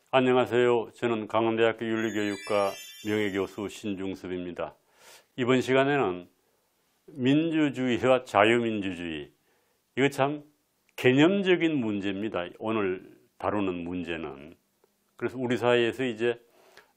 안녕하세요. 저는 강원대학교 윤리교육과 명예교수 신중섭입니다. 이번 시간에는 민주주의와 자유민주주의, 이거 참 개념적인 문제입니다. 오늘 다루는 문제는. 그래서 우리 사회에서 이제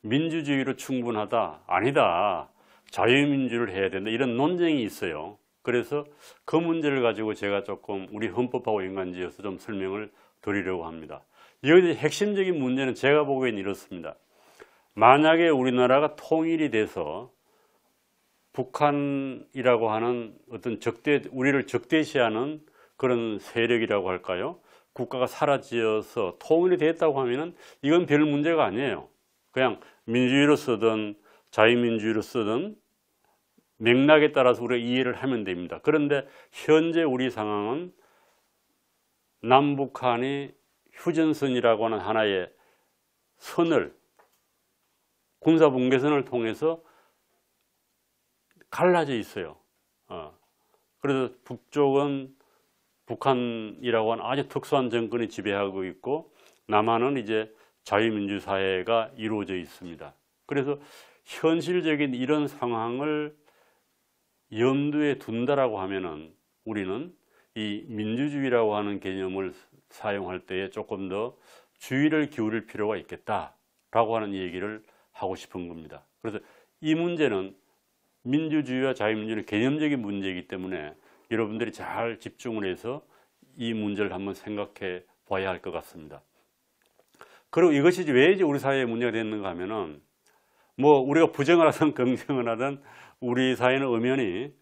민주주의로 충분하다, 아니다, 자유민주를 해야 된다, 이런 논쟁이 있어요. 그래서 그 문제를 가지고 제가 조금 우리 헌법하고 연관지어서 좀 설명을 드리려고 합니다. 여기 핵심적인 문제는 제가 보기엔 이렇습니다. 만약에 우리나라가 통일이 돼서 북한이라고 하는 어떤 우리를 적대시하는 그런 세력이라고 할까요? 국가가 사라져서 통일이 됐다고 하면은 이건 별 문제가 아니에요. 그냥 민주주의로 쓰든 자유민주주의로 쓰든 맥락에 따라서 우리가 이해를 하면 됩니다. 그런데 현재 우리 상황은 남북한이 휴전선이라고 하는 하나의 선을, 군사분계선을 통해서 갈라져 있어요. 그래서 북쪽은 북한이라고 하는 아주 특수한 정권이 지배하고 있고, 남한은 이제 자유민주 사회가 이루어져 있습니다. 그래서 현실적인 이런 상황을 염두에 둔다라고 하면은 우리는 이 민주주의라고 하는 개념을 사용할 때에 조금 더 주의를 기울일 필요가 있겠다라고 하는 얘기를 하고 싶은 겁니다. 그래서 이 문제는 민주주의와 자유민주는 개념적인 문제이기 때문에 여러분들이 잘 집중을 해서 이 문제를 한번 생각해 봐야 할 것 같습니다. 그리고 이것이 왜 이제 우리 사회에 문제가 됐는가 하면은, 뭐 우리가 부정을 하든 긍정을 하든 우리 사회는 엄연히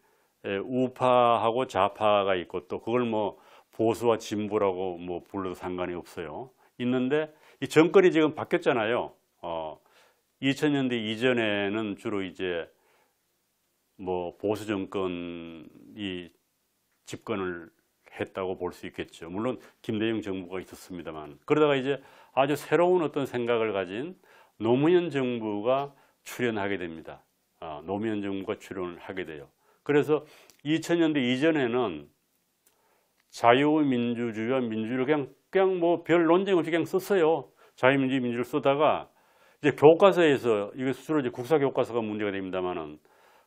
우파하고 좌파가 있고, 또 그걸 뭐 보수와 진보라고 뭐 불러도 상관이 없어요. 있는데 이 정권이 지금 바뀌었잖아요. 2000년대 이전에는 주로 이제 뭐 보수 정권이 집권을 했다고 볼 수 있겠죠. 물론 김대중 정부가 있었습니다만, 그러다가 이제 아주 새로운 어떤 생각을 가진 노무현 정부가 출연하게 됩니다. 노무현 정부가 출연을 하게 돼요. 그래서 2000년대 이전에는 자유민주주의와 민주주의를 그냥 뭐 별 논쟁 없이 그냥 썼어요. 자유민주주의, 민주를 쓰다가 이제 교과서에서, 이게 주로 이제 국사교과서가 문제가 됩니다만은,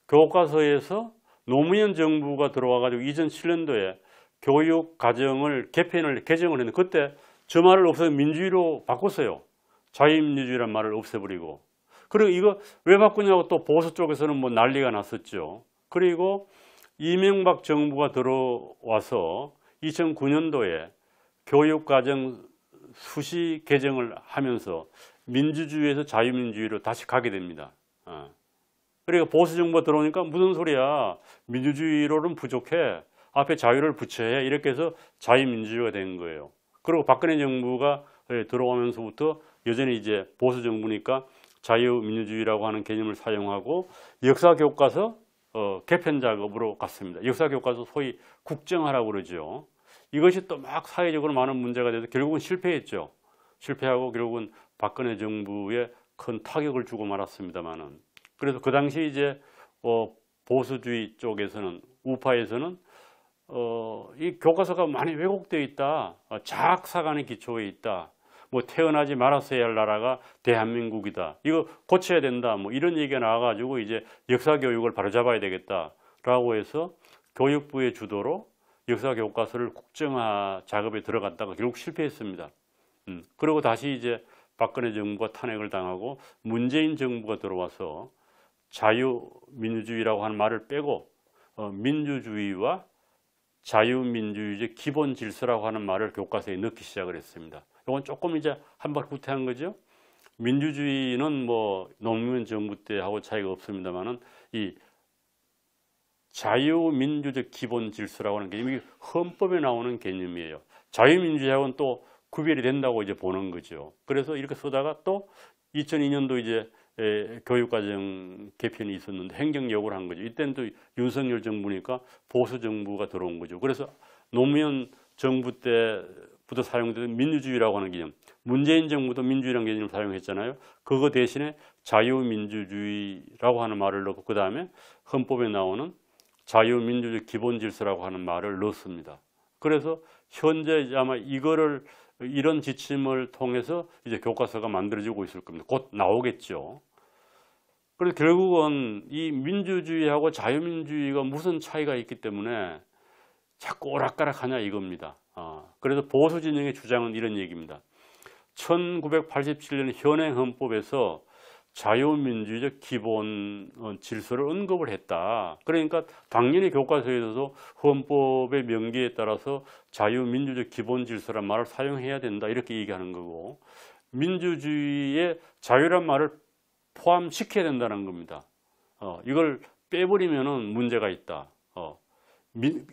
교과서에서 노무현 정부가 들어와가지고 2007년도에 교육 과정을 개정을 했는데, 그때 저 말을 없애서 민주주의로 바꿨어요. 자유민주주의란 말을 없애버리고. 그리고 이거 왜 바꾸냐고 또 보수 쪽에서는 뭐 난리가 났었죠. 그리고 이명박 정부가 들어와서 2009년도에 교육과정 수시 개정을 하면서 민주주의에서 자유민주주의로 다시 가게 됩니다. 그러니까 보수 정부가 들어오니까 무슨 소리야, 민주주의로는 부족해, 앞에 자유를 붙여야 해, 이렇게 해서 자유민주주의가 된 거예요. 그리고 박근혜 정부가 들어오면서부터 여전히 이제 보수 정부니까 자유민주주의라고 하는 개념을 사용하고 역사교과서 개편 작업으로 갔습니다. 역사교과서 소위 국정화라고 그러죠. 이것이 또 막 사회적으로 많은 문제가 돼서 결국은 실패했죠. 실패하고 결국은 박근혜 정부에 큰 타격을 주고 말았습니다만은, 그래서 그 당시 이제 보수주의 쪽에서는, 우파에서는 이 교과서가 많이 왜곡되어 있다, 자학사관의 기초에 있다, 뭐 태어나지 말았어야 할 나라가 대한민국이다, 이거 고쳐야 된다, 뭐 이런 얘기가 나와가지고 이제 역사교육을 바로잡아야 되겠다라고 해서 교육부의 주도로 역사교과서를 국정화 작업에 들어갔다가 결국 실패했습니다. 그리고 다시 이제 박근혜 정부가 탄핵을 당하고 문재인 정부가 들어와서 자유민주주의라고 하는 말을 빼고 민주주의와 자유민주주의의 기본 질서라고 하는 말을 교과서에 넣기 시작을 했습니다. 이건 조금 이제 한 발 후퇴한 거죠. 민주주의는 뭐 노무현 정부 때하고 차이가 없습니다만은, 이 자유민주적 기본 질서라고 하는 개념이 헌법에 나오는 개념이에요. 자유민주주의하고는 또 구별이 된다고 이제 보는 거죠. 그래서 이렇게 쓰다가 또 2002년도 이제 교육과정 개편이 있었는데 행정역을 한 거죠. 이때는 또 윤석열 정부니까 보수 정부가 들어온 거죠. 그래서 노무현 정부 때부터 사용되던 민주주의라고 하는 개념, 문재인 정부도 민주주의라는 개념을 사용했잖아요. 그거 대신에 자유민주주의라고 하는 말을 넣고 그 다음에 헌법에 나오는 자유민주주의 기본질서라고 하는 말을 넣습니다. 그래서 현재 아마 이런 지침을 통해서 이제 교과서가 만들어지고 있을 겁니다. 곧 나오겠죠. 그래서 결국은 이 민주주의하고 자유민주주의가 무슨 차이가 있기 때문에 자꾸 오락가락하냐 이겁니다. 그래서 보수 진영의 주장은 이런 얘기입니다. 1987년 현행 헌법에서 자유민주적 기본 질서를 언급을 했다. 그러니까 당연히 교과서에서도 헌법의 명기에 따라서 자유민주적 기본 질서란 말을 사용해야 된다 이렇게 얘기하는 거고, 민주주의에 자유란 말을 포함시켜야 된다는 겁니다. 이걸 빼버리면은 문제가 있다.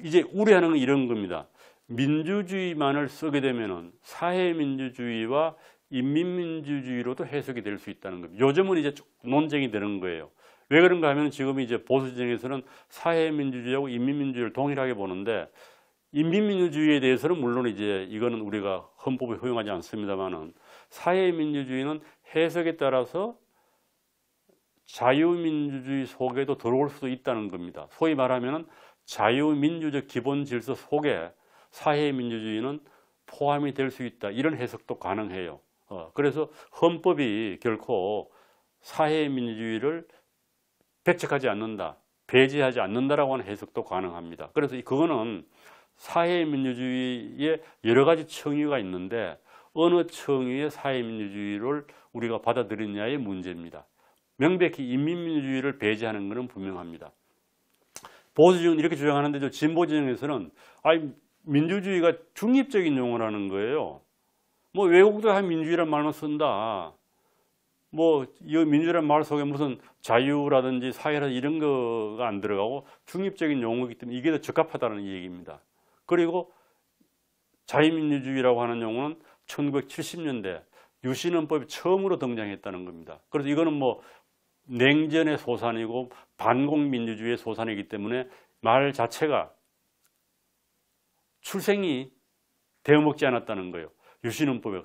이제 우려하는 건 이런 겁니다. 민주주의만을 쓰게 되면은 사회민주주의와 인민민주주의로도 해석이 될 수 있다는 겁니다. 요즘은 이제 논쟁이 되는 거예요. 왜 그런가 하면 지금 이제 보수진영에서는 사회민주주의하고 인민민주주의를 동일하게 보는데, 인민민주주의에 대해서는 물론 이제 이거는 우리가 헌법에 허용하지 않습니다만은, 사회민주주의는 해석에 따라서 자유민주주의 속에도 들어올 수도 있다는 겁니다. 소위 말하면 자유민주적 기본 질서 속에 사회민주주의는 포함이 될 수 있다. 이런 해석도 가능해요. 그래서 헌법이 결코 사회민주주의를 배척하지 않는다, 배제하지 않는다라고 하는 해석도 가능합니다. 그래서 그거는 사회민주주의에 여러 가지 청유가 있는데 어느 청유의 사회민주주의를 우리가 받아들이느냐의 문제입니다. 명백히 인민민주주의를 배제하는 것은 분명합니다. 보수진영은 이렇게 주장하는데 진보진영에서는 민주주의가 중립적인 용어라는 거예요. 뭐 외국도 한 민주주의란 말만 쓴다. 뭐 이 민주주의란 말 속에 무슨 자유라든지 사회라든지 이런 거가 안 들어가고 중립적인 용어이기 때문에 이게 더 적합하다는 얘기입니다. 그리고 자유민주주의라고 하는 용어는 1970년대 유신헌법이 처음으로 등장했다는 겁니다. 그래서 이거는 뭐 냉전의 소산이고 반공민주주의의 소산이기 때문에 말 자체가 출생이 되어먹지 않았다는 거예요. 유신헌법에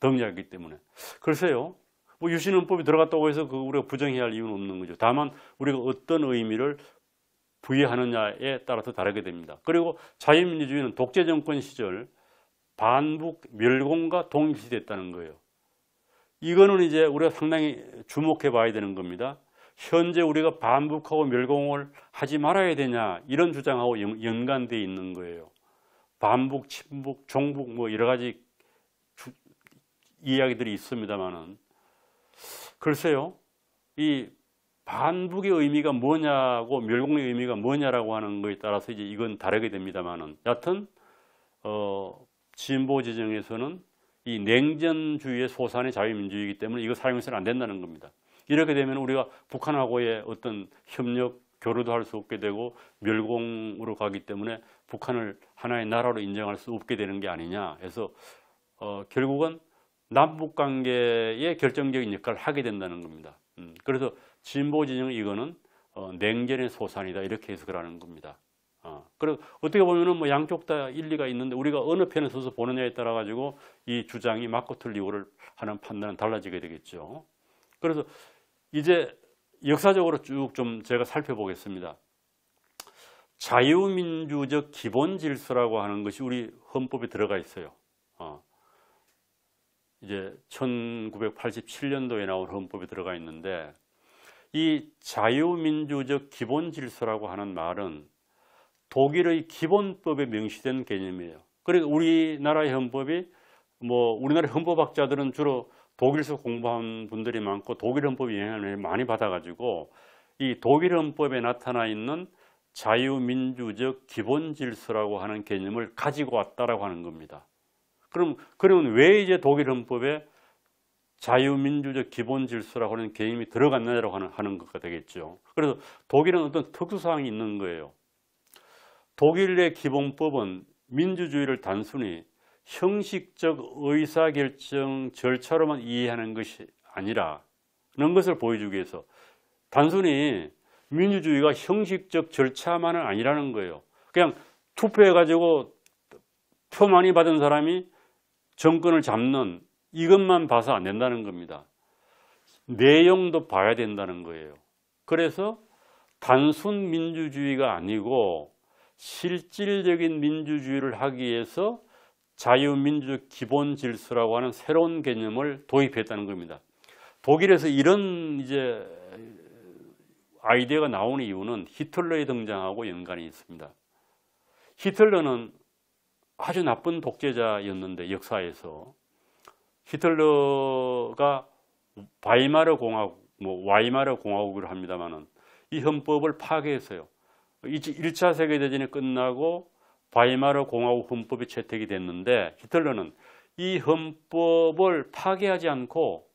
등장했기 때문에. 글쎄요, 뭐 유신헌법이 들어갔다고 해서 우리가 부정해야 할 이유는 없는 거죠. 다만 우리가 어떤 의미를 부여하느냐에 따라서 다르게 됩니다. 그리고 자유민주주의는 독재정권 시절 반북 멸공과 동일시됐다는 거예요. 이거는 이제 우리가 상당히 주목해 봐야 되는 겁니다. 현재 우리가 반북하고 멸공을 하지 말아야 되냐 이런 주장하고 연관되어 있는 거예요. 반북, 친북, 종북 뭐 여러 가지 이야기들이 있습니다만은, 글쎄요, 이 반북의 의미가 뭐냐고 멸공의 의미가 뭐냐라고 하는 것에 따라서 이제 이건 다르게 됩니다만은, 여하튼 진보 지정에서는 이 냉전주의의 소산의 자유민주주의이기 때문에 이거 사용해서는 안 된다는 겁니다. 이렇게 되면 우리가 북한하고의 어떤 협력, 교류도 할 수 없게 되고 멸공으로 가기 때문에 북한을 하나의 나라로 인정할 수 없게 되는 게 아니냐 해서 결국은 남북관계에 결정적인 역할을 하게 된다는 겁니다. 그래서 진보 진영은 이거는 냉전의 소산이다 이렇게 해석을 하는 겁니다. 그래서 어떻게 보면은 뭐 양쪽 다 일리가 있는데 우리가 어느 편에 서서 보느냐에 따라 가지고 이 주장이 맞고 틀리고를 하는 판단은 달라지게 되겠죠. 그래서 이제 역사적으로 쭉 좀 제가 살펴보겠습니다. 자유민주적 기본 질서라고 하는 것이 우리 헌법에 들어가 있어요. 이제 1987년도에 나온 헌법에 들어가 있는데, 이 자유민주적 기본 질서라고 하는 말은 독일의 기본법에 명시된 개념이에요. 그러니까 우리나라의 헌법이 우리나라 헌법학자들은 주로 독일에서 공부한 분들이 많고 독일 헌법의 영향을 많이 받아가지고 이 독일 헌법에 나타나 있는 자유민주적 기본 질서라고 하는 개념을 가지고 왔다라고 하는 겁니다. 그러면 왜 이제 독일 헌법에 자유민주적 기본 질서라고 하는 개념이 들어갔느냐라고 하는 것가 되겠죠. 그래서 독일은 어떤 특수사항이 있는 거예요. 독일의 기본법은 민주주의를 단순히 형식적 의사결정 절차로만 이해하는 것이 아니라는 것을 보여주기 위해서, 단순히 민주주의가 형식적 절차만은 아니라는 거예요. 그냥 투표해가지고 표 많이 받은 사람이 정권을 잡는 이것만 봐서 안 된다는 겁니다. 내용도 봐야 된다는 거예요. 그래서 단순 민주주의가 아니고 실질적인 민주주의를 하기 위해서 자유민주적 기본 질서라고 하는 새로운 개념을 도입했다는 겁니다. 독일에서 이런 이제 아이디어가 나오는 이유는 히틀러의 등장하고 연관이 있습니다. 히틀러는 아주 나쁜 독재자였는데 역사에서 히틀러가 바이마르 공화국, 와이마르 공화국을 합니다만은 이 헌법을 파괴했어요. 1차 세계대전이 끝나고 바이마르 공화국 헌법이 채택이 됐는데 히틀러는 이 헌법을 파괴하지 않고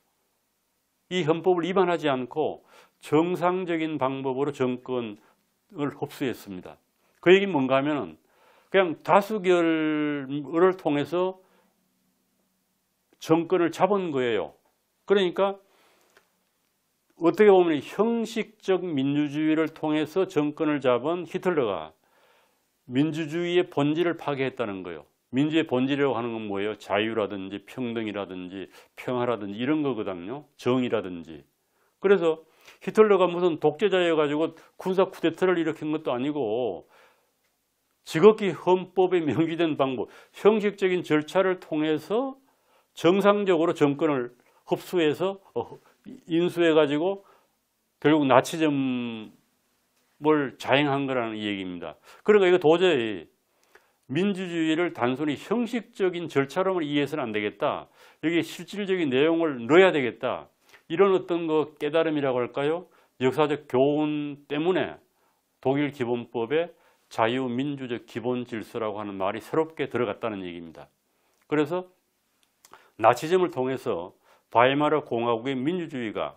이 헌법을 위반하지 않고 정상적인 방법으로 정권을 흡수했습니다. 그 얘기는 뭔가 하면은 그냥 다수결을 통해서 정권을 잡은 거예요. 그러니까 어떻게 보면 형식적 민주주의를 통해서 정권을 잡은 히틀러가 민주주의의 본질을 파괴했다는 거예요. 민주의 본질이라고 하는 건 뭐예요? 자유라든지 평등이라든지 평화라든지 이런 거거든요. 정의라든지. 그래서 히틀러가 무슨 독재자여가지고 군사 쿠데타를 일으킨 것도 아니고 지극히 헌법에 명기된 방법, 형식적인 절차를 통해서 정상적으로 정권을 흡수해서 인수해가지고 결국 나치즘을 자행한 거라는 얘기입니다. 그러니까 이거 도저히 민주주의를 단순히 형식적인 절차로만 이해해서는 안 되겠다. 여기에 실질적인 내용을 넣어야 되겠다. 이런 어떤 거 깨달음이라고 할까요? 역사적 교훈 때문에 독일 기본법에 자유민주적 기본 질서라고 하는 말이 새롭게 들어갔다는 얘기입니다. 그래서 나치즘을 통해서 바이마르 공화국의 민주주의가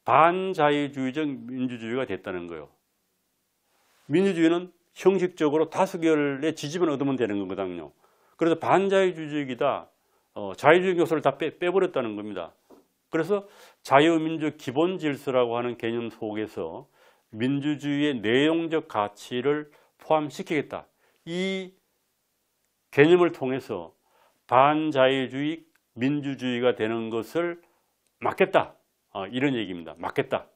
반자유주의적 민주주의가 됐다는 거예요. 민주주의는 형식적으로 다수결의 지지만 얻으면 되는 거거든요. 그래서 반자유주의이다. 자유주의 요소를 다 빼버렸다는 겁니다. 그래서 자유민주 기본 질서라고 하는 개념 속에서 민주주의의 내용적 가치를 포함시키겠다. 이 개념을 통해서 반자유주의 민주주의가 되는 것을 막겠다. 이런 얘기입니다. 막겠다.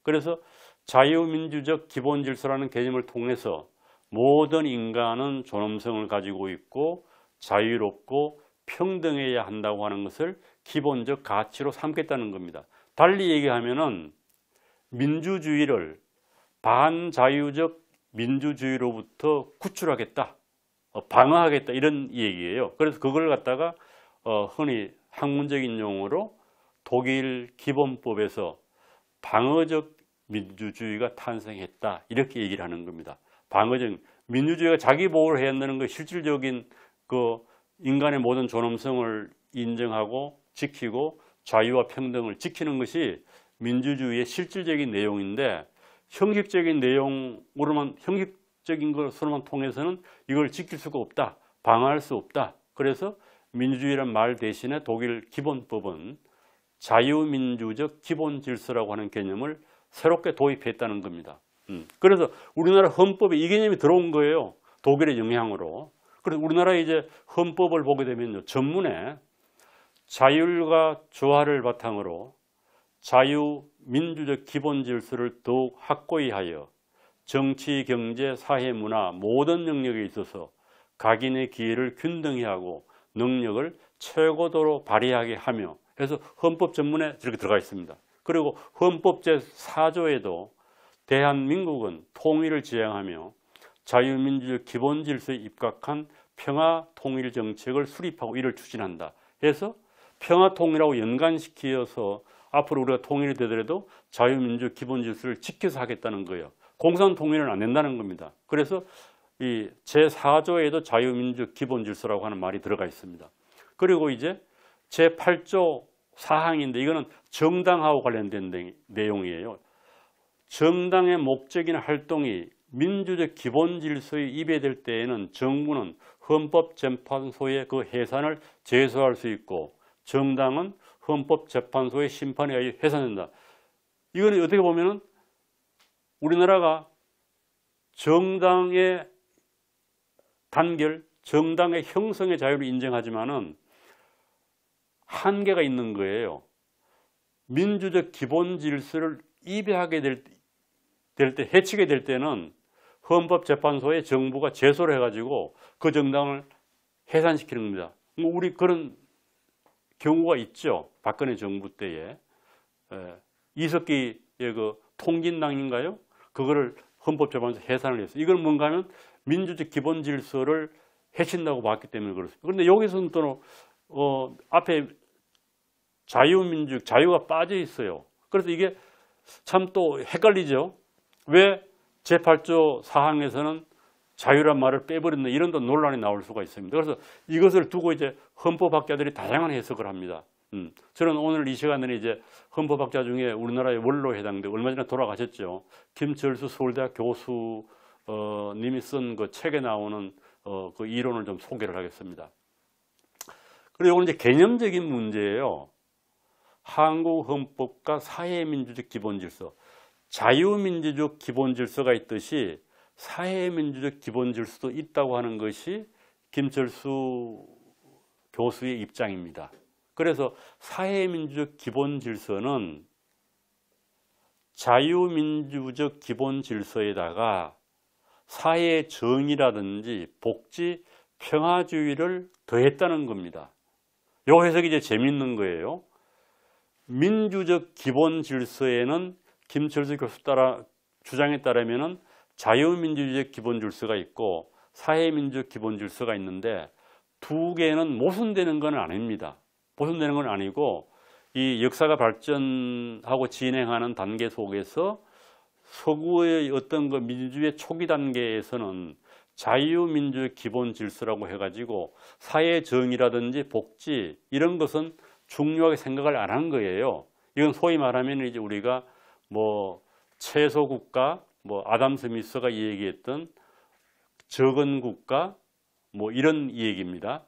그래서 자유민주적 기본 질서라는 개념을 통해서 모든 인간은 존엄성을 가지고 있고 자유롭고 평등해야 한다고 하는 것을 기본적 가치로 삼겠다는 겁니다. 달리 얘기하면은 민주주의를 반자유적 민주주의로부터 구출하겠다, 방어하겠다 이런 얘기예요. 그래서 그걸 갖다가 흔히 학문적인 용어로 독일 기본법에서 방어적 민주주의가 탄생했다 이렇게 얘기를 하는 겁니다. 방어적 민주주의가 자기 보호를 해야 한다는 것, 실질적인 그 인간의 모든 존엄성을 인정하고 지키고 자유와 평등을 지키는 것이 민주주의의 실질적인 내용인데 형식적인 내용으로만 형식적인 것으로만 통해서는 이걸 지킬 수가 없다, 방어할 수 없다. 그래서 민주주의란 말 대신에 독일 기본법은 자유민주적 기본 질서라고 하는 개념을 새롭게 도입했다는 겁니다. 그래서 우리나라 헌법에 이 개념이 들어온 거예요. 독일의 영향으로. 그래서 우리나라 이제 헌법을 보게 되면요, 전문에 자율과 조화를 바탕으로 자유민주적 기본 질서를 더욱 확고히 하여 정치, 경제, 사회, 문화 모든 영역에 있어서 각인의 기회를 균등히 하고 능력을 최고도로 발휘하게 하며, 그래서 헌법 전문에 이렇게 들어가 있습니다. 그리고 헌법 제4조에도 대한민국은 통일을 지향하며 자유민주적 기본 질서에 입각한 평화 통일 정책을 수립하고 이를 추진한다. 그래서 평화 통일하고 연관시켜서 앞으로 우리가 통일이 되더라도 자유민주 기본 질서를 지켜서 하겠다는 거예요. 공산 통일은 안 된다는 겁니다. 그래서 이 제4조에도 자유민주 기본 질서라고 하는 말이 들어가 있습니다. 그리고 이제 제8조 사항인데 이거는 정당하고 관련된 내용이에요. 정당의 목적이나 활동이 민주적 기본 질서에 위배될 때에는 정부는 헌법재판소의 그 해산을 제소할 수 있고 정당은 헌법재판소의 심판에 의해 해산된다. 이거는 어떻게 보면은 우리나라가 정당의 단결, 정당의 형성의 자유를 인정하지만은 한계가 있는 거예요. 민주적 기본 질서를 위배하게 될 때, 해치게 될 때는 헌법재판소에 정부가 제소를 해가지고 그 정당을 해산시키는 겁니다. 뭐 우리 그런 경우가 있죠. 박근혜 정부 때에 이석기의 그 통진당인가요? 그거를 헌법재판소 해산을 했어요. 이건 뭔가 하면 민주적 기본 질서를 해친다고 봤기 때문에 그렇습니다. 그런데 여기서는 또 앞에 자유민주, 자유가 빠져 있어요. 그래서 이게 참 또 헷갈리죠. 왜 제8조 사항에서는 자유란 말을 빼버렸나 이런 또 논란이 나올 수가 있습니다. 그래서 이것을 두고 이제 헌법학자들이 다양한 해석을 합니다. 저는 오늘 이 시간에는 이제 헌법학자 중에 우리나라의 원로에 해당되고 얼마 전에 돌아가셨죠. 김철수 서울대학 교수 님이 쓴 그 책에 나오는 그 이론을 좀 소개를 하겠습니다. 그리고 이건 이제 개념적인 문제예요. 한국 헌법과 사회민주적 기본질서, 자유민주적 기본질서가 있듯이 사회민주적 기본질서도 있다고 하는 것이 김철수 교수의 입장입니다. 그래서 사회민주적 기본질서는 자유민주적 기본질서에다가 사회 정의라든지 복지, 평화주의를 더했다는 겁니다. 이 해석이 이제 재밌는 거예요. 민주적 기본 질서에는 김철수 교수 주장에 따르면 자유민주적 기본 질서가 있고 사회민주적 기본 질서가 있는데 두 개는 모순되는 건 아닙니다. 모순되는 건 아니고 이 역사가 발전하고 진행하는 단계 속에서 서구의 어떤 그 민주주의 초기 단계에서는 자유민주적 기본 질서라고 해가지고 사회 정의라든지 복지 이런 것은 중요하게 생각을 안 한 거예요. 이건 소위 말하면 이제 우리가 뭐 최소 국가, 뭐 아담 스미스가 얘기했던 적은 국가, 뭐 이런 얘기입니다.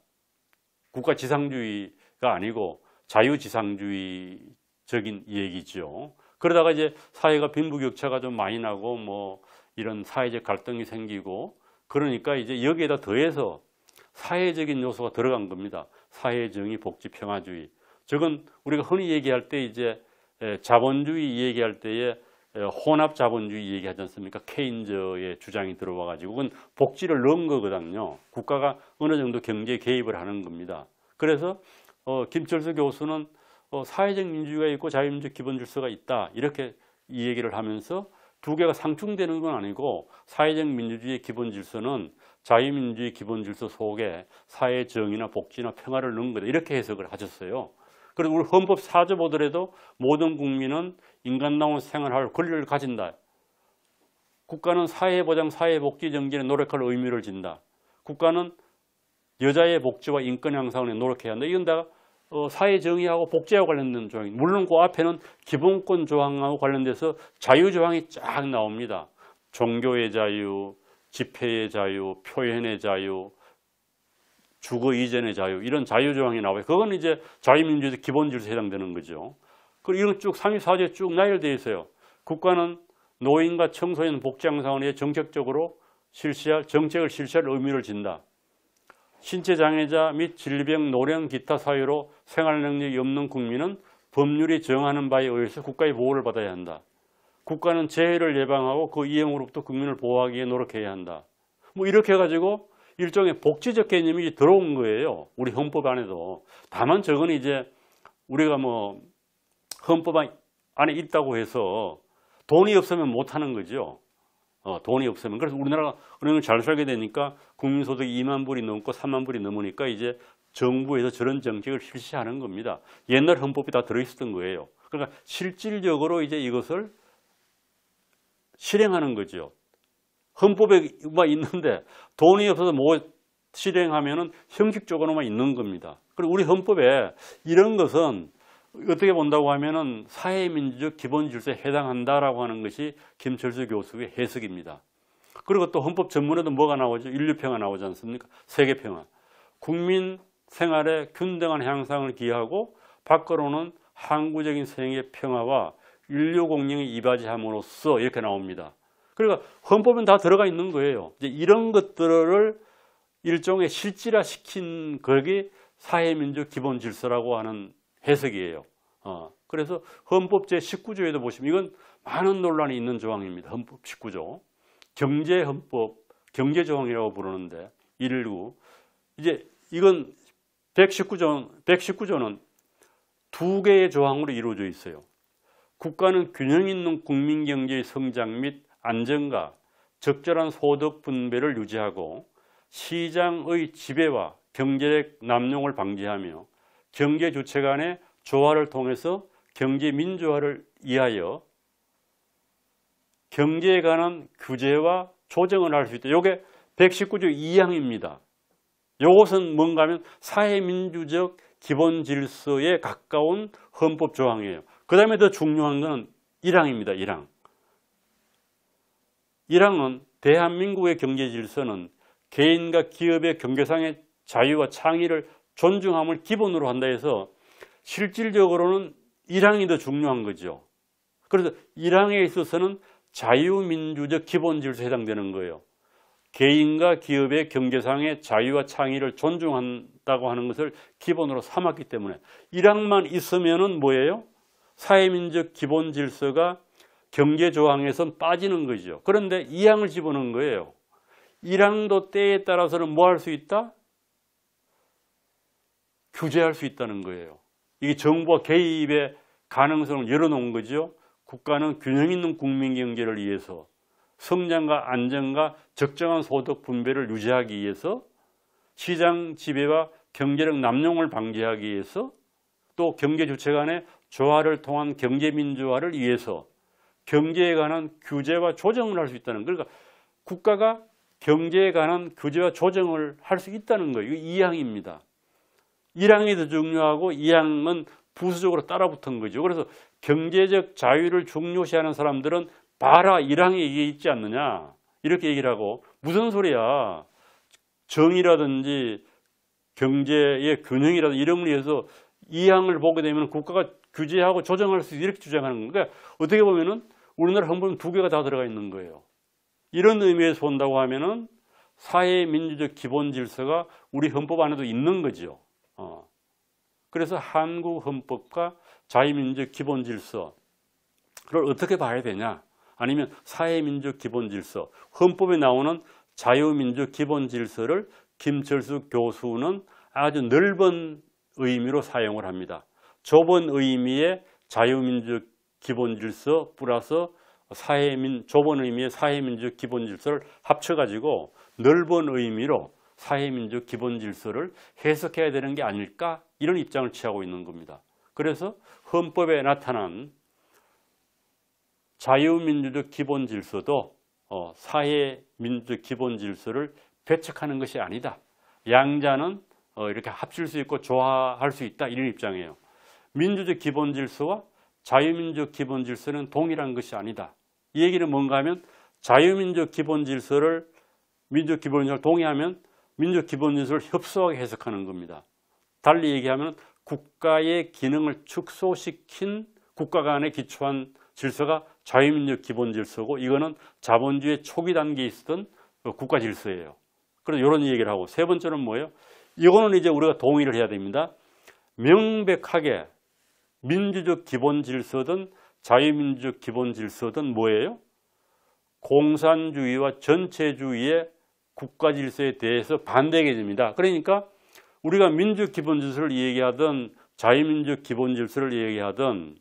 국가 지상주의가 아니고 자유지상주의적인 얘기죠. 그러다가 이제 사회가 빈부격차가 좀 많이 나고 뭐 이런 사회적 갈등이 생기고 그러니까 이제 여기에다 더해서 사회적인 요소가 들어간 겁니다. 사회정의, 복지, 평화주의. 저건 우리가 흔히 얘기할 때 이제 자본주의 얘기할 때에 혼합 자본주의 얘기하지 않습니까? 케인즈의 주장이 들어와 가지고 그건 복지를 넣은 거거든요. 국가가 어느 정도 경제에 개입을 하는 겁니다. 그래서 김철수 교수는 사회적 민주주의가 있고 자유민주적 기본 질서가 있다. 이렇게 이 얘기를 하면서 두 개가 상충되는 건 아니고 사회적 민주주의의 기본 질서는 자유민주주의 기본 질서 속에 사회 정의나 복지나 평화를 넣은 거다. 이렇게 해석을 하셨어요. 그래서 우리 헌법 4조 보더라도 모든 국민은 인간다운 생활할 권리를 가진다. 국가는 사회보장, 사회복지 정진에 노력할 의무를 진다. 국가는 여자의 복지와 인권 향상에 노력해야 한다. 이건 다 사회정의하고 복지하고 관련된 조항입니다. 물론 그 앞에는 기본권 조항하고 관련돼서 자유조항이 쫙 나옵니다. 종교의 자유, 집회의 자유, 표현의 자유, 주거 이전의 자유 이런 자유조항이 나와요. 그건 이제 자유민주주의 기본 질서에 해당되는 거죠. 그리고 이런 쭉 34조에 쭉 나열되어 있어요. 국가는 노인과 청소년 복지 향상을 위해 정책을 실시할 의무를 진다. 신체 장애자 및 질병, 노령, 기타 사유로 생활 능력이 없는 국민은 법률이 정하는 바에 의해서 국가의 보호를 받아야 한다. 국가는 재해를 예방하고 그 위험으로부터 국민을 보호하기 위해 노력해야 한다. 뭐 이렇게 해가지고 일종의 복지적 개념이 들어온 거예요. 우리 헌법 안에도. 다만 저건 이제 우리가 뭐 헌법 안에 있다고 해서 돈이 없으면 못하는 거죠. 돈이 없으면. 그래서 우리나라가 은행을 잘 살게 되니까 국민소득이 2만 불이 넘고 3만 불이 넘으니까 이제 정부에서 저런 정책을 실시하는 겁니다. 옛날 헌법이 다 들어있었던 거예요. 그러니까 실질적으로 이제 이것을 실행하는 거죠. 헌법에만 있는데 돈이 없어서 못 실행하면은 형식적으로만 있는 겁니다. 그리고 우리 헌법에 이런 것은 어떻게 본다고 하면은 사회민주적 기본 질서에 해당한다라고 하는 것이 김철수 교수의 해석입니다. 그리고 또 헌법 전문에도 뭐가 나오죠? 인류평화 나오지 않습니까? 세계평화. 국민 생활의 균등한 향상을 기하고 밖으로는 항구적인 생의 평화와 인류 공영에 이바지함으로써 이렇게 나옵니다. 그러니까 헌법은 다 들어가 있는 거예요. 이제 이런 것들을 일종의 실질화시킨 것이 사회민주적 기본 질서라고 하는 해석이에요. 그래서 헌법 제19조에도 보시면 이건 많은 논란이 있는 조항입니다. 헌법 19조. 경제헌법, 경제조항이라고 부르는데 119 이제 이건 119조는 두 개의 조항으로 이루어져 있어요. 국가는 균형 있는 국민 경제의 성장 및 안정과 적절한 소득 분배를 유지하고 시장의 지배와 경제력 남용을 방지하며 경제 주체 간의 조화를 통해서 경제 민주화를 위하여 경제에 관한 규제와 조정을 할 수 있다. 이게 119조 2항입니다. 이것은 뭔가 하면 사회민주적 기본 질서에 가까운 헌법 조항이에요. 그 다음에 더 중요한 것은 1항입니다. 1항. 1항은 대한민국의 경제 질서는 개인과 기업의 경제상의 자유와 창의를 존중함을 기본으로 한다 해서 실질적으로는 1항이 더 중요한 거죠. 그래서 1항에 있어서는 자유민주적 기본 질서에 해당되는 거예요. 개인과 기업의 경제상의 자유와 창의를 존중한다고 하는 것을 기본으로 삼았기 때문에 1항만 있으면은 뭐예요? 사회민주적 기본 질서가 경제조항에선 빠지는 거죠. 그런데 2항을 집어넣은 거예요. 1항도 때에 따라서는 뭐 할 수 있다? 규제할 수 있다는 거예요. 이게 정부와 개입의 가능성을 열어놓은 거죠. 국가는 균형 있는 국민 경제를 위해서 성장과 안정과 적정한 소득 분배를 유지하기 위해서 시장 지배와 경제력 남용을 방지하기 위해서 또 경제 주체 간의 조화를 통한 경제 민주화를 위해서 경제에 관한 규제와 조정을 할 수 있다는 거예요. 그러니까 국가가 경제에 관한 규제와 조정을 할 수 있다는 거예요. 이거 2항입니다. 1항이 더 중요하고 2항은 부수적으로 따라붙은 거죠. 그래서 경제적 자유를 중요시하는 사람들은 봐라 1항에 이게 있지 않느냐 이렇게 얘기를 하고 무슨 소리야 정의라든지 경제의 균형이라든지 이런 걸 위해서 2항을 보게 되면 국가가 규제하고 조정할 수 있다 이렇게 주장하는 거예요. 그러니까 어떻게 보면은 우리나라 헌법은 두 개가 다 들어가 있는 거예요. 이런 의미에서 본다고 하면은 사회민주적 기본 질서가 우리 헌법 안에도 있는 거죠. 그래서 한국 헌법과 자유민주적 기본 질서를 어떻게 봐야 되냐? 아니면 사회민주적 기본 질서, 헌법에 나오는 자유민주적 기본 질서를 김철수 교수는 아주 넓은 의미로 사용을 합니다. 좁은 의미의 자유민주적 기본 질서 플러스 좁은 의미의 사회민주적 기본 질서를 합쳐가지고 넓은 의미로 사회민주적 기본 질서를 해석해야 되는 게 아닐까 이런 입장을 취하고 있는 겁니다. 그래서 헌법에 나타난 자유민주적 기본 질서도 사회민주적 기본 질서를 배척하는 것이 아니다. 양자는 이렇게 합칠 수 있고 조화할 수 있다 이런 입장이에요. 민주적 기본 질서와 자유민주적 기본 질서는 동일한 것이 아니다. 이 얘기는 뭔가 하면 자유민주적 기본 질서를 민주적 기본 질서를 동의하면 민주적 기본 질서를 협소하게 해석하는 겁니다. 달리 얘기하면 국가의 기능을 축소시킨 국가 간에 기초한 질서가 자유민주적 기본 질서고 이거는 자본주의 초기 단계에 있었던 국가 질서예요. 그래서 이런 얘기를 하고 세 번째는 뭐예요? 이거는 이제 우리가 동의를 해야 됩니다. 명백하게 민주적 기본 질서든 자유민주적 기본 질서든 뭐예요? 공산주의와 전체주의의 국가 질서에 대해서 반대하게 됩니다. 그러니까 우리가 민주적 기본 질서를 얘기하든 자유민주적 기본 질서를 얘기하든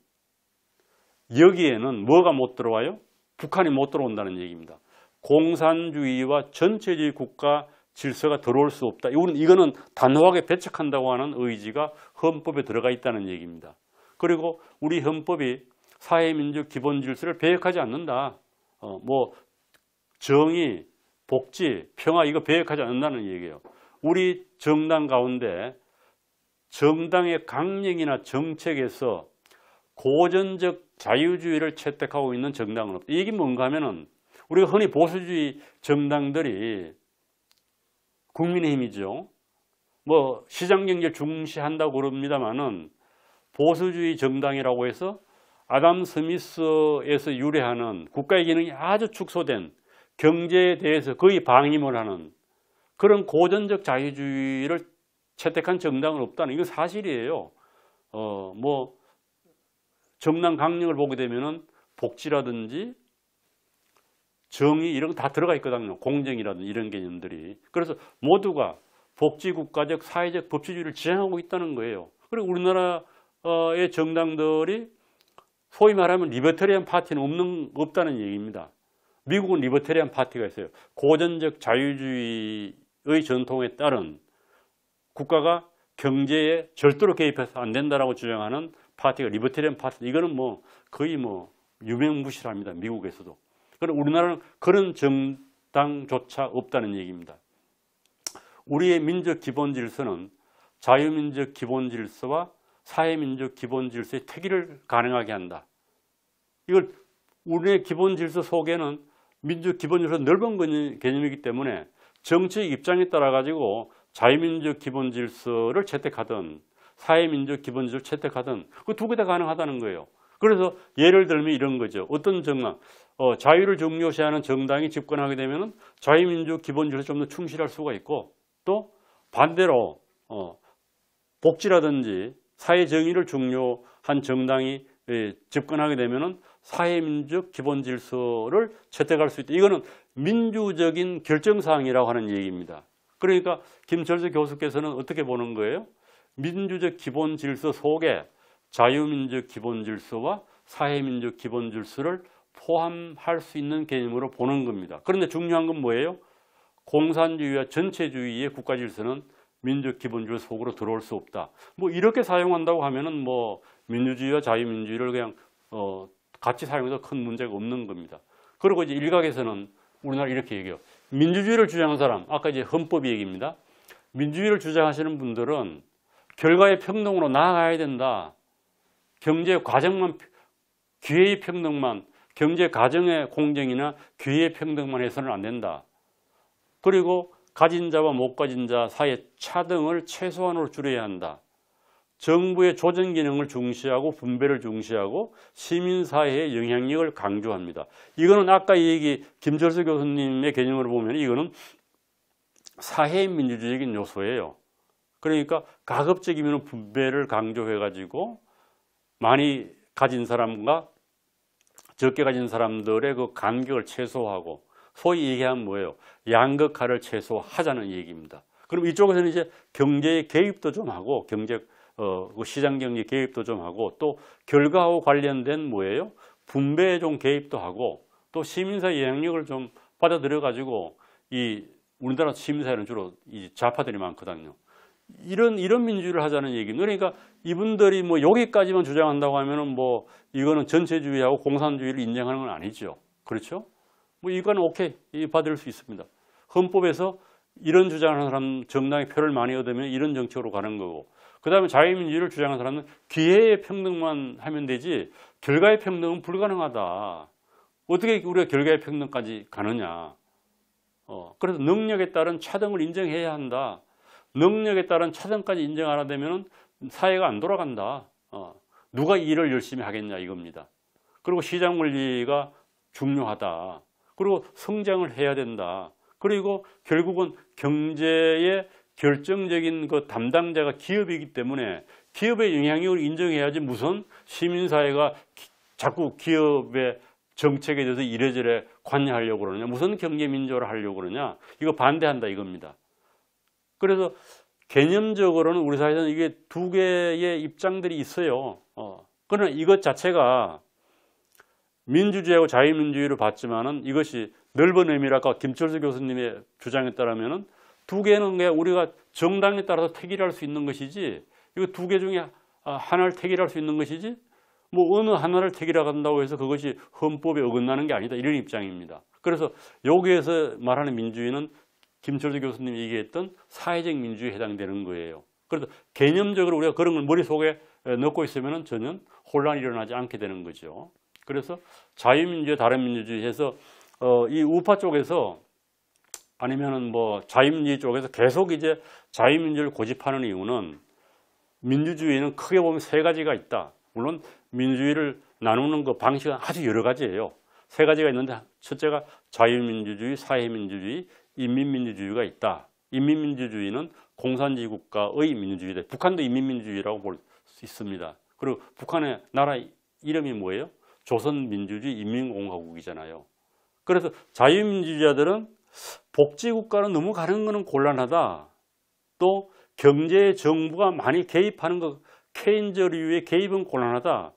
여기에는 뭐가 못 들어와요? 북한이 못 들어온다는 얘기입니다. 공산주의와 전체주의 국가 질서가 들어올 수 없다. 이거는 단호하게 배척한다고 하는 의지가 헌법에 들어가 있다는 얘기입니다. 그리고 우리 헌법이 사회민주적 기본 질서를 배역하지 않는다. 정의, 복지, 평화 이거 배역하지 않는다는 얘기예요. 우리 정당 가운데 정당의 강령이나 정책에서 고전적 자유주의를 채택하고 있는 정당은 없다. 이게 뭔가 하면은 우리가 흔히 보수주의 정당들이 국민의힘이죠. 시장경제 중시한다고 그럽니다만은 보수주의 정당이라고 해서 아담 스미스에서 유래하는 국가의 기능이 아주 축소된 경제에 대해서 거의 방임을 하는 그런 고전적 자유주의를 채택한 정당은 없다는 이건 사실이에요. 정당 강령을 보게 되면은 복지라든지 정의 이런 거 다 들어가 있거든요. 공정이라든 이런 개념들이. 그래서 모두가 복지국가적 사회적 법치주의를 지향하고 있다는 거예요. 그리고 우리나라의 정당들이 소위 말하면 리버터리안 파티는 없다는 얘기입니다. 미국은 리버터리안 파티가 있어요. 고전적 자유주의의 전통에 따른 국가가 경제에 절대로 개입해서 안 된다라고 주장하는 파티가 리버터리안 파티. 이거는 뭐 거의 뭐 유명무실합니다. 미국에서도. 그럼 우리나라는 그런 정당조차 없다는 얘기입니다. 우리의 민족 기본 질서는 자유민족 기본 질서와 사회민족 기본 질서의 태기를 가능하게 한다. 이걸 우리의 기본 질서 속에는 민족 기본 질서 넓은 개념이기 때문에 정치의 입장에 따라 가지고 자유민족 기본 질서를 채택하든 사회민족 기본 질서를 채택하든 그 두 개 다 가능하다는 거예요. 그래서 예를 들면 이런 거죠. 어떤 정당, 자유를 중요시하는 정당이 집권하게 되면 자유민족 기본 질서에 좀 더 충실할 수가 있고, 또 반대로 복지라든지 사회 정의를 중요한 정당이 집권하게 되면 사회민족 기본 질서를 채택할 수 있다. 이거는 민주적인 결정사항이라고 하는 얘기입니다. 그러니까 김철수 교수께서는 어떻게 보는 거예요? 민주적 기본 질서 속에 자유민족 기본 질서와 사회민족 기본 질서를 포함할 수 있는 개념으로 보는 겁니다. 그런데 중요한 건 뭐예요? 공산주의와 전체주의의 국가 질서는 민족 기본 질서 속으로 들어올 수 없다. 뭐 이렇게 사용한다고 하면은 뭐 민주주의와 자유민주주의를 그냥 같이 사용해도 큰 문제가 없는 겁니다. 그리고 이제 일각에서는 우리나라 이렇게 얘기해요. 민주주의를 주장하는 사람, 아까 이제 헌법 얘기입니다. 민주주의를 주장하시는 분들은 결과의 평등으로 나아가야 된다. 경제 과정만, 기회의 평등만, 경제 과정의 공정이나 기회의 평등만 해서는 안 된다. 그리고 가진 자와 못 가진 자 사이의 차등을 최소한으로 줄여야 한다. 정부의 조정 기능을 중시하고 분배를 중시하고 시민사회의 영향력을 강조합니다. 이거는 아까 얘기 김철수 교수님의 개념으로 보면 이거는 사회민주주의적인 요소예요. 그러니까 가급적이면 분배를 강조해가지고 많이 가진 사람과 적게 가진 사람들의 그 간격을 최소화하고, 소위 얘기하면 뭐예요? 양극화를 최소화하자는 얘기입니다. 그럼 이쪽에서는 이제 경제의 개입도 좀 하고, 시장 경제 개입도 좀 하고, 또 결과하고 관련된 뭐예요? 분배에 좀 개입도 하고, 또 시민사회 영향력을 좀 받아들여 가지고, 이 우리나라 시민사회는 주로 이 좌파들이 많거든요. 이런 민주주의를 하자는 얘기입니다. 그러니까 이분들이 뭐 여기까지만 주장한다고 하면은 뭐 이거는 전체주의하고 공산주의를 인정하는 건 아니죠. 그렇죠? 뭐 이거는 오케이 받을 수 있습니다. 헌법에서 이런 주장하는 사람 정당의 표를 많이 얻으면 이런 정책으로 가는 거고, 그 다음에 자유민주주의를 주장하는 사람은 기회의 평등만 하면 되지 결과의 평등은 불가능하다. 어떻게 우리가 결과의 평등까지 가느냐. 그래서 능력에 따른 차등을 인정해야 한다. 능력에 따른 차등까지 인정 안 하면 사회가 안 돌아간다. 누가 일을 열심히 하겠냐 이겁니다. 그리고 시장 원리가 중요하다. 그리고 성장을 해야 된다. 그리고 결국은 경제의 결정적인 그 담당자가 기업이기 때문에 기업의 영향력을 인정해야지 무슨 시민사회가 자꾸 기업의 정책에 대해서 이래저래 관여하려고 그러느냐. 무슨 경제민주화를 하려고 그러냐. 이거 반대한다 이겁니다. 그래서 개념적으로는 우리 사회에서는 이게 두 개의 입장들이 있어요. 그러나 이것 자체가 민주주의하고 자유민주주의를 봤지만은 이것이 넓은 의미로 아까 김철수 교수님의 주장에 따르면은 두 개는 그냥 우리가 정당에 따라서 택일할 수 있는 것이지, 이거 두 개 중에 하나를 택일할 수 있는 것이지, 뭐 어느 하나를 택일한다고 해서 그것이 헌법에 어긋나는 게 아니다. 이런 입장입니다. 그래서 여기에서 말하는 민주주의는 김철수 교수님이 얘기했던 사회적 민주주의에 해당되는 거예요. 그래서 개념적으로 우리가 그런 걸 머릿속에 넣고 있으면 전혀 혼란이 일어나지 않게 되는 거죠. 그래서 자유민주주의, 다른 민주주의 해서 이 우파 쪽에서 아니면은 뭐 자유민주주의 쪽에서 계속 이제 자유민주주의를 고집하는 이유는 민주주의는 크게 보면 세 가지가 있다. 물론 민주주의를 나누는 그 방식은 아주 여러 가지예요. 세 가지가 있는데 첫째가 자유민주주의, 사회민주주의, 인민민주주의가 있다. 인민민주주의는 공산주의 국가의 민주주의다. 북한도 인민민주주의라고 볼 수 있습니다. 그리고 북한의 나라 이름이 뭐예요? 조선민주주의 인민공화국이잖아요. 그래서 자유민주주의자들은 복지국가로 넘어가는 것은 곤란하다. 또 경제에 정부가 많이 개입하는 것, 케인즈류의 개입은 곤란하다.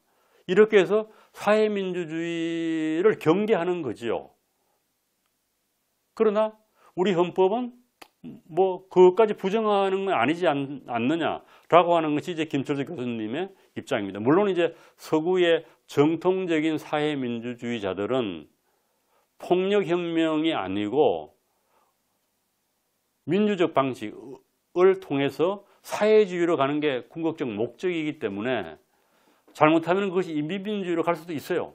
이렇게 해서 사회민주주의를 경계하는 거지요. 그러나 우리 헌법은 뭐 그것까지 부정하는 건 아니지 않느냐라고 하는 것이 이제 김철수 교수님의 입장입니다. 물론 이제 서구의 정통적인 사회민주주의자들은 폭력혁명이 아니고 민주적 방식을 통해서 사회주의로 가는 게 궁극적 목적이기 때문에 잘못하면 그것이 인민민주주의로 갈 수도 있어요.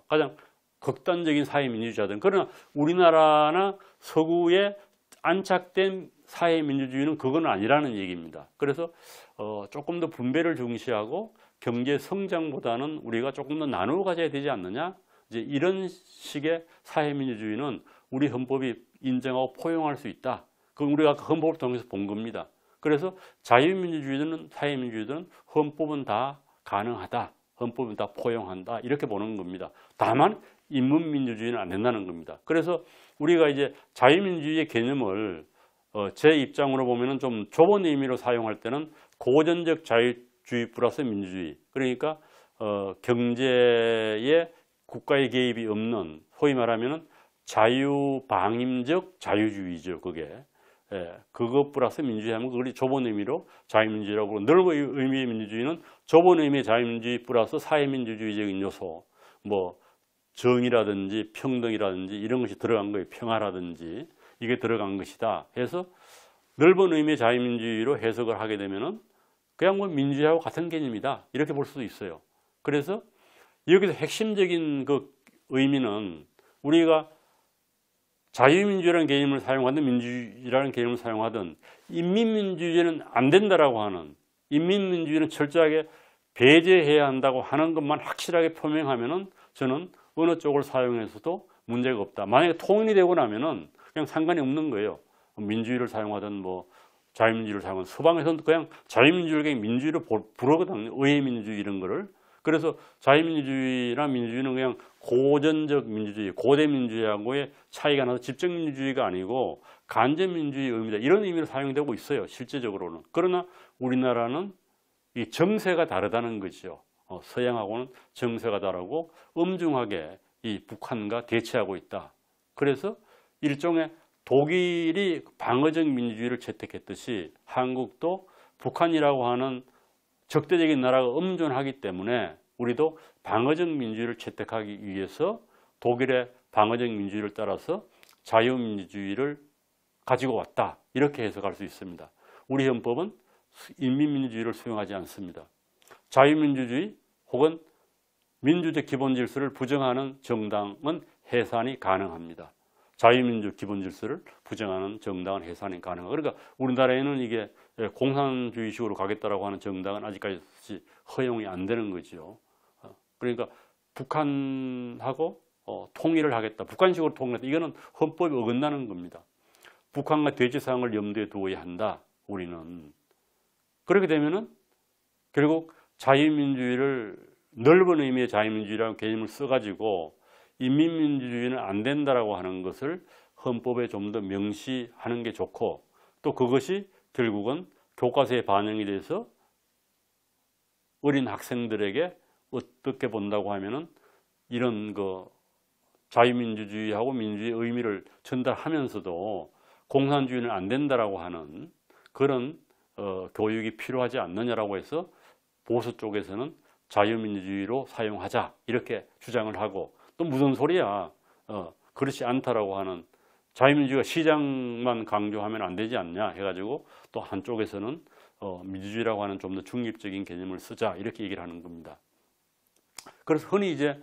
가장 극단적인 사회민주주의자들은. 그러나 우리나라나 서구에 안착된 사회민주주의는 그건 아니라는 얘기입니다. 그래서 조금 더 분배를 중시하고 경제 성장보다는 우리가 조금 더 나누어 가져야 되지 않느냐. 이제 이런 식의 사회민주주의는 우리 헌법이 인정하고 포용할 수 있다. 그건 우리가 헌법을 통해서 본 겁니다. 그래서 자유민주주의든 사회민주주의든 헌법은 다 가능하다. 헌법은 다 포용한다. 이렇게 보는 겁니다. 다만 인문민주주의는 안 된다는 겁니다. 그래서 우리가 이제 자유민주주의의 개념을 제 입장으로 보면은 좀 좁은 의미로 사용할 때는 고전적 자유주의 플러스 민주주의. 그러니까 경제에 국가의 개입이 없는 소위 말하면은 자유방임적 자유주의죠. 그게. 그것 플러스 민주주의 하면 그걸 좁은 의미로 자유민주주의라고, 넓은 의미의 민주주의는 좁은 의미의 자유민주주의 플러스 사회민주주의적인 요소, 뭐 정의라든지 평등이라든지 이런 것이 들어간 거예요. 평화라든지 이게 들어간 것이다 해서 넓은 의미의 자유민주주의로 해석을 하게 되면은 그냥 뭐 민주주의하고 같은 개념이다 이렇게 볼 수도 있어요. 그래서 여기서 핵심적인 그 의미는 우리가 자유민주주의라는 개념을 사용하든 민주주의라는 개념을 사용하든 인민민주주의는 안 된다라고 하는, 인민민주주의는 철저하게 배제해야 한다고 하는 것만 확실하게 표명하면은 저는 어느 쪽을 사용해서도 문제가 없다. 만약에 통일이 되고 나면은 그냥 상관이 없는 거예요. 민주주의를 사용하든 뭐 자유민주주의를 사용하든 서방에서는 그냥 자유민주주의를 그냥 민주주의로 부르거든요. 의회민주주의 이런 거를. 그래서 자유민주주의나 민주주의는 그냥 고전적 민주주의, 고대민주주의하고의 차이가 나서 집정민주주의가 아니고 간접민주주의의 의미다. 이런 의미로 사용되고 있어요. 실제적으로는. 그러나 우리나라는 이 정세가 다르다는 거죠. 서양하고는 정세가 다르고 엄중하게 이 북한과 대치하고 있다. 그래서 일종의 독일이 방어적 민주주의를 채택했듯이 한국도 북한이라고 하는 적대적인 나라가 엄존하기 때문에 우리도 방어적 민주주의를 채택하기 위해서 독일의 방어적 민주주의를 따라서 자유민주주의를 가지고 왔다. 이렇게 해석할 수 있습니다. 우리 헌법은 인민민주주의를 수용하지 않습니다. 자유민주주의 혹은 민주적 기본질서를 부정하는 정당은 해산이 가능합니다. 자유민주 기본질서를 부정하는 정당은 해산이 가능합니다. 그러니까 우리나라에는 이게 공산주의식으로 가겠다라고 하는 정당은 아직까지 허용이 안 되는 거죠. 그러니까 북한하고 통일을 하겠다. 북한식으로 통일하겠다. 이거는 헌법에 어긋나는 겁니다. 북한과 대치사항을 염두에 두어야 한다. 우리는. 그렇게 되면은 결국 자유민주주의를 넓은 의미의 자유민주주의라는 개념을 써가지고 인민민주주의는 안 된다라고 하는 것을 헌법에 좀 더 명시하는 게 좋고 또 그것이 결국은 교과서에 반영이 돼서 어린 학생들에게 어떻게 본다고 하면은 이런 그 자유민주주의하고 민주주의의 의미를 전달하면서도 공산주의는 안 된다라고 하는 그런 교육이 필요하지 않느냐라고 해서 보수 쪽에서는 자유민주주의로 사용하자 이렇게 주장을 하고 또 무슨 소리야 그렇지 않다라고 하는 자유민주주의가 시장만 강조하면 안 되지 않냐 해가지고 또 한쪽에서는 민주주의라고 하는 좀 더 중립적인 개념을 쓰자 이렇게 얘기를 하는 겁니다. 그래서 흔히 이제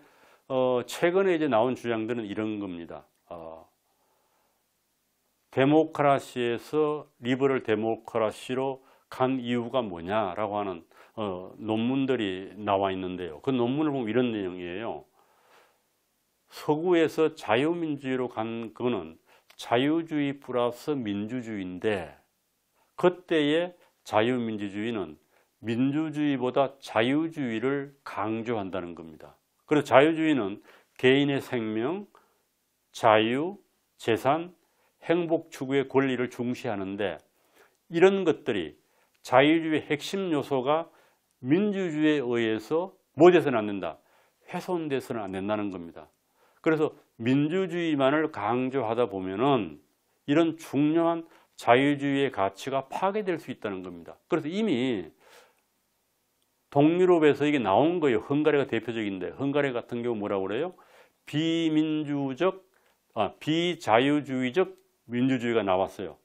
최근에 이제 나온 주장들은 이런 겁니다. 데모크라시에서 리버럴 데모크라시로 간 이유가 뭐냐라고 하는 논문들이 나와 있는데요. 그 논문을 보면 이런 내용이에요. 서구에서 자유민주주의로 간 거는 자유주의 플러스 민주주의인데 그때의 자유민주주의는 민주주의보다 자유주의를 강조한다는 겁니다. 그래서 자유주의는 개인의 생명, 자유, 재산, 행복 추구의 권리를 중시하는데 이런 것들이 자유주의의 핵심 요소가 민주주의에 의해서 뭐 돼서는 안 된다? 훼손돼서는 안 된다는 겁니다. 그래서 민주주의만을 강조하다 보면은 이런 중요한 자유주의의 가치가 파괴될 수 있다는 겁니다. 그래서 이미 동유럽에서 이게 나온 거예요. 헝가리가 대표적인데 헝가리 같은 경우 뭐라고 그래요? 비자유주의적 민주주의가 나왔어요.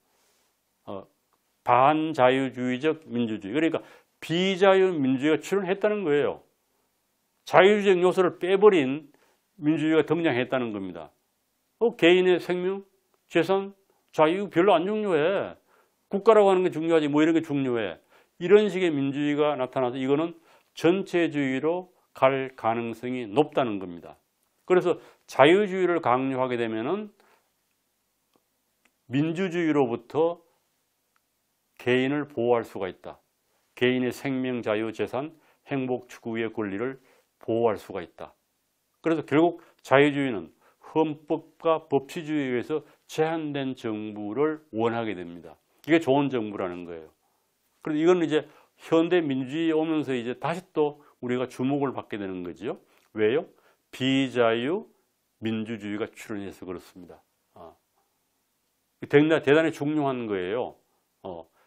반자유주의적 민주주의. 그러니까 비자유민주주의가 출현했다는 거예요. 자유주의적 요소를 빼버린 민주주의가 등장했다는 겁니다. 개인의 생명, 재산, 자유 별로 안 중요해. 국가라고 하는 게 중요하지 뭐 이런 게 중요해. 이런 식의 민주주의가 나타나서 이거는 전체주의로 갈 가능성이 높다는 겁니다. 그래서 자유주의를 강요하게 되면은 민주주의로부터 개인을 보호할 수가 있다. 개인의 생명, 자유, 재산, 행복 추구의 권리를 보호할 수가 있다. 그래서 결국 자유주의는 헌법과 법치주의에 의해서 제한된 정부를 원하게 됩니다. 이게 좋은 정부라는 거예요. 그래서 이건 이제 현대 민주주의에 오면서 이제 다시 또 우리가 주목을 받게 되는 거죠. 왜요? 비자유 민주주의가 출현해서 그렇습니다. 대단히 중요한 거예요.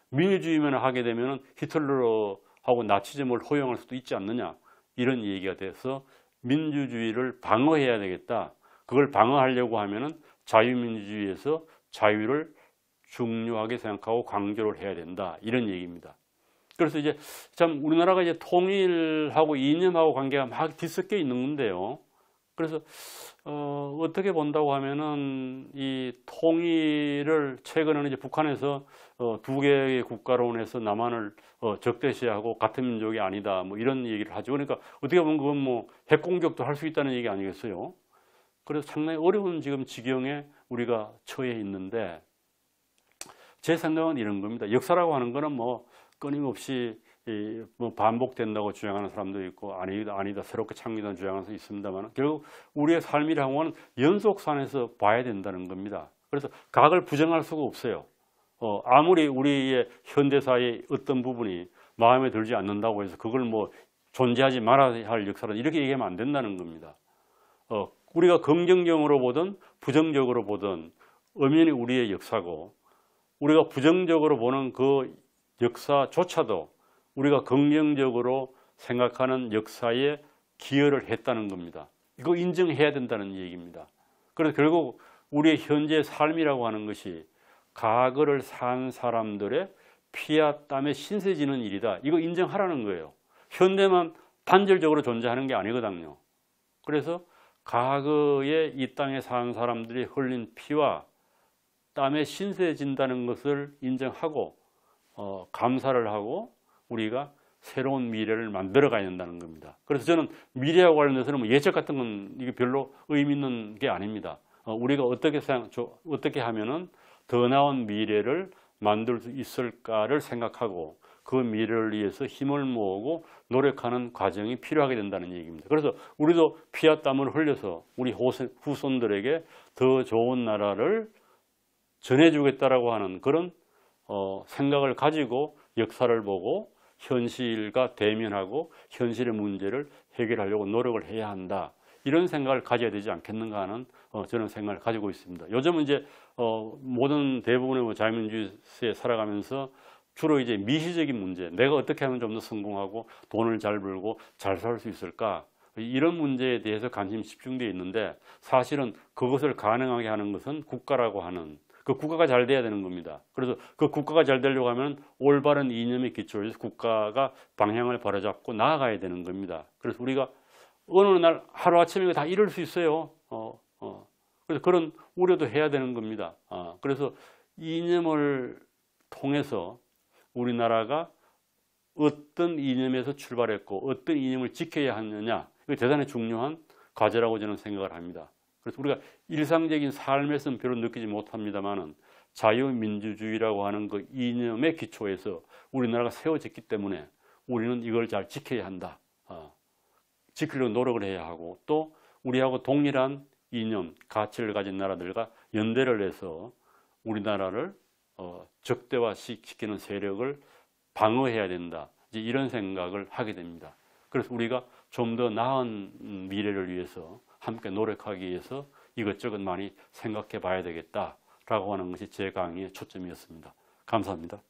민주주의만 하게 되면 히틀러하고 나치즘을 허용할 수도 있지 않느냐 이런 얘기가 돼서 민주주의를 방어해야 되겠다. 그걸 방어하려고 하면은 자유민주주의에서 자유를 중요하게 생각하고 강조를 해야 된다 이런 얘기입니다. 그래서 이제 참 우리나라가 이제 통일하고 이념하고 관계가 막 뒤섞여 있는 건데요. 그래서 어떻게 본다고 하면은 이 통일을 최근에는 이제 북한에서 두 개의 국가론에서 남한을 적대시하고 같은 민족이 아니다 뭐 이런 얘기를 하죠. 그러니까 어떻게 보면 그건 뭐 핵공격도 할 수 있다는 얘기 아니겠어요? 그래서 상당히 어려운 지금 지경에 우리가 처해 있는데 제 생각은 이런 겁니다. 역사라고 하는 거는 뭐 끊임없이 뭐 반복된다고 주장하는 사람도 있고 아니다 새롭게 창조된 주장하는 사람도 있습니다만 결국 우리의 삶이라는 건 연속선에서 봐야 된다는 겁니다. 그래서 각을 부정할 수가 없어요. 아무리 우리의 현대사의 어떤 부분이 마음에 들지 않는다고 해서 그걸 뭐 존재하지 말아야 할 역사다 이렇게 얘기하면 안 된다는 겁니다. 우리가 긍정적으로 보든 부정적으로 보든 엄연히 우리의 역사고 우리가 부정적으로 보는 그 역사조차도 우리가 긍정적으로 생각하는 역사에 기여를 했다는 겁니다. 이거 인정해야 된다는 얘기입니다. 그래서 결국 우리의 현재 삶이라고 하는 것이 과거를 산 사람들의 피와 땀에 신세지는 일이다. 이거 인정하라는 거예요. 현대만 단절적으로 존재하는 게 아니거든요. 그래서 과거에 이 땅에 산 사람들이 흘린 피와 땀에 신세진다는 것을 인정하고 감사를 하고 우리가 새로운 미래를 만들어 가야 된다는 겁니다. 그래서 저는 미래와 관련해서는 뭐 예측 같은 건 이게 별로 의미 있는 게 아닙니다. 우리가 어떻게 하면은 더 나은 미래를 만들 수 있을까를 생각하고 그 미래를 위해서 힘을 모으고 노력하는 과정이 필요하게 된다는 얘기입니다. 그래서 우리도 피와 땀을 흘려서 우리 후손들에게 더 좋은 나라를 전해주겠다라고 하는 그런 생각을 가지고 역사를 보고 현실과 대면하고 현실의 문제를 해결하려고 노력을 해야 한다. 이런 생각을 가져야 되지 않겠는가 하는 저는 생각을 가지고 있습니다. 요즘은 이제 모든 대부분의 자유민주주의에 살아가면서 주로 이제 미시적인 문제, 내가 어떻게 하면 좀 더 성공하고 돈을 잘 벌고 잘 살 수 있을까? 이런 문제에 대해서 관심이 집중되어 있는데 사실은 그것을 가능하게 하는 것은 국가라고 하는 그 국가가 잘 돼야 되는 겁니다. 그래서 그 국가가 잘 되려고 하면 올바른 이념의 기초에서 국가가 방향을 바로잡고 나아가야 되는 겁니다. 그래서 우리가 어느 날 하루아침에 다 이룰 수 있어요. 그래서 그런 우려도 해야 되는 겁니다. 그래서 이념을 통해서 우리나라가 어떤 이념에서 출발했고 어떤 이념을 지켜야 하느냐 이거 대단히 중요한 과제라고 저는 생각을 합니다. 그래서 우리가 일상적인 삶에서는 별로 느끼지 못합니다만은 자유민주주의라고 하는 그 이념의 기초에서 우리나라가 세워졌기 때문에 우리는 이걸 잘 지켜야 한다. 지키려고 노력을 해야 하고 또 우리하고 동일한 이념, 가치를 가진 나라들과 연대를 해서 우리나라를 적대화시키는 세력을 방어해야 된다. 이제 이런 생각을 하게 됩니다. 그래서 우리가 좀 더 나은 미래를 위해서 함께 노력하기 위해서 이것저것 많이 생각해 봐야 되겠다라고 하는 것이 제 강의의 초점이었습니다. 감사합니다.